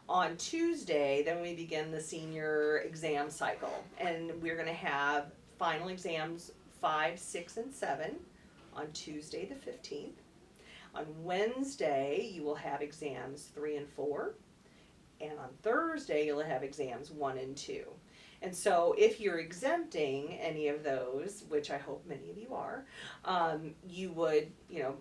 On Tuesday, then we begin the senior exam cycle, and we're going to have final exams 5, 6, and 7 on Tuesday the 15th. On Wednesday, you will have exams 3 and 4, and on Thursday, you'll have exams 1 and 2. And so if you're exempting any of those, which I hope many of you are, you would,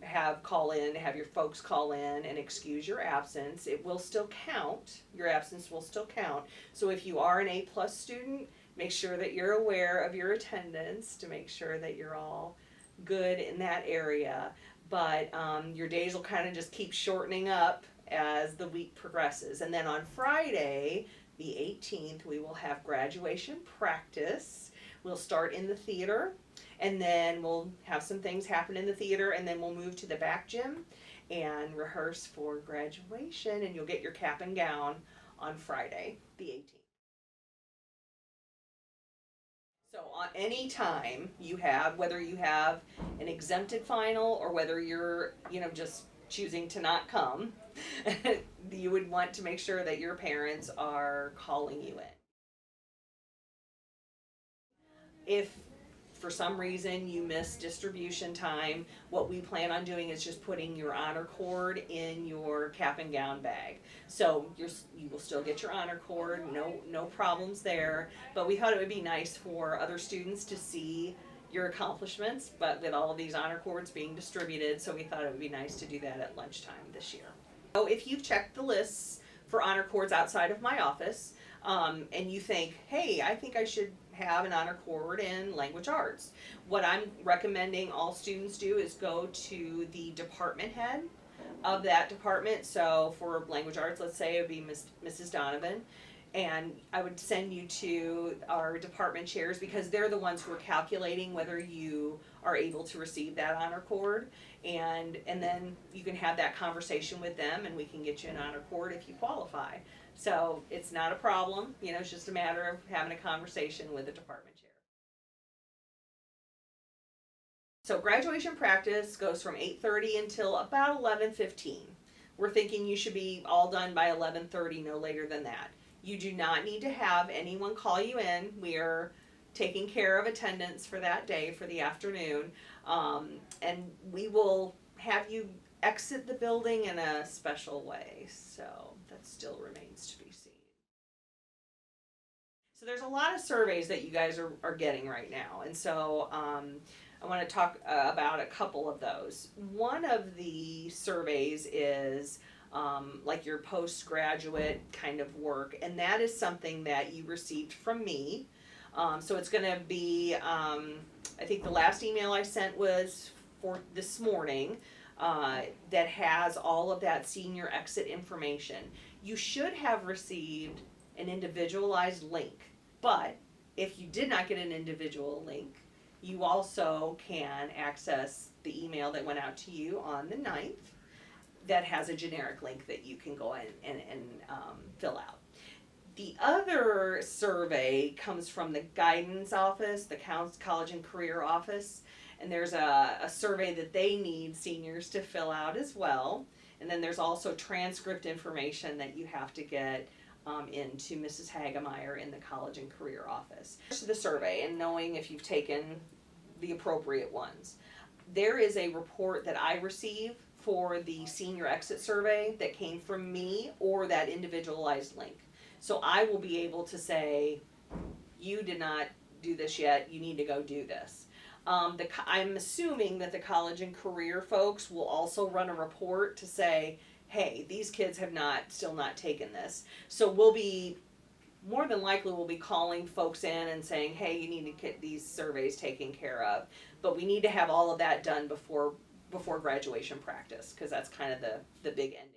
have your folks call in and excuse your absence. It will still count. Your absence will still count. So if you are an A+ student, make sure that you're aware of your attendance to make sure that you're all good in that area. But your days will kind of just keep shortening up as the week progresses. And then on Friday, the 18th, we will have graduation practice. We'll start in the theater, and then we'll have some things happen in the theater, and then we'll move to the back gym and rehearse for graduation, and you'll get your cap and gown on Friday, the 18th. So on any time you have, whether you have an exempted final or whether you're, just choosing to not come, you would want to make sure that your parents are calling you in. If for some reason you miss distribution time, what we plan on doing is just putting your honor cord in your cap and gown bag. So you will still get your honor cord, no problems there, but we thought it would be nice for other students to see your accomplishments, but with all of these honor cords being distributed, so we thought it would be nice to do that at lunchtime this year. So if you've checked the lists for honor cords outside of my office, and you think, hey, I think I should have an honor cord in language arts, what I'm recommending all students do is go to the department head of that department. So for language arts, let's say it would be Mrs. Donovan, and I would send you to our department chairs because they're the ones who are calculating whether you are able to receive that honor cord, and then you can have that conversation with them and we can get you an honor cord if you qualify. So it's not a problem, it's just a matter of having a conversation with the department chair. So graduation practice goes from 8:30 until about 11:15. We're thinking you should be all done by 11:30, no later than that. You do not need to have anyone call you in. We are taking care of attendance for that day, for the afternoon, and we will have you exit the building in a special way, so that still remains to be seen. So there's a lot of surveys that you guys are getting right now, and so I want to talk about a couple of those. One of the surveys is like your postgraduate kind of work, and that is something that you received from me. So it's going to be, I think the last email I sent was for this morning, that has all of that senior exit information. You should have received an individualized link, but if you did not get an individual link, you also can access the email that went out to you on the 9th that has a generic link that you can go in and fill out. The other survey comes from the guidance office, the college and career office, and there's a survey that they need seniors to fill out as well. And then there's also transcript information that you have to get into Mrs. Hagemeyer in the college and career office. The survey and knowing if you've taken the appropriate ones. There is a report that I receive for the senior exit survey that came from me or that individualized link. So I will be able to say, you did not do this yet, you need to go do this. I'm assuming that the college and career folks will also run a report to say, hey, these kids have still not taken this. So more than likely we'll be calling folks in and saying, hey, you need to get these surveys taken care of. But we need to have all of that done before graduation practice, because that's kind of the big ending.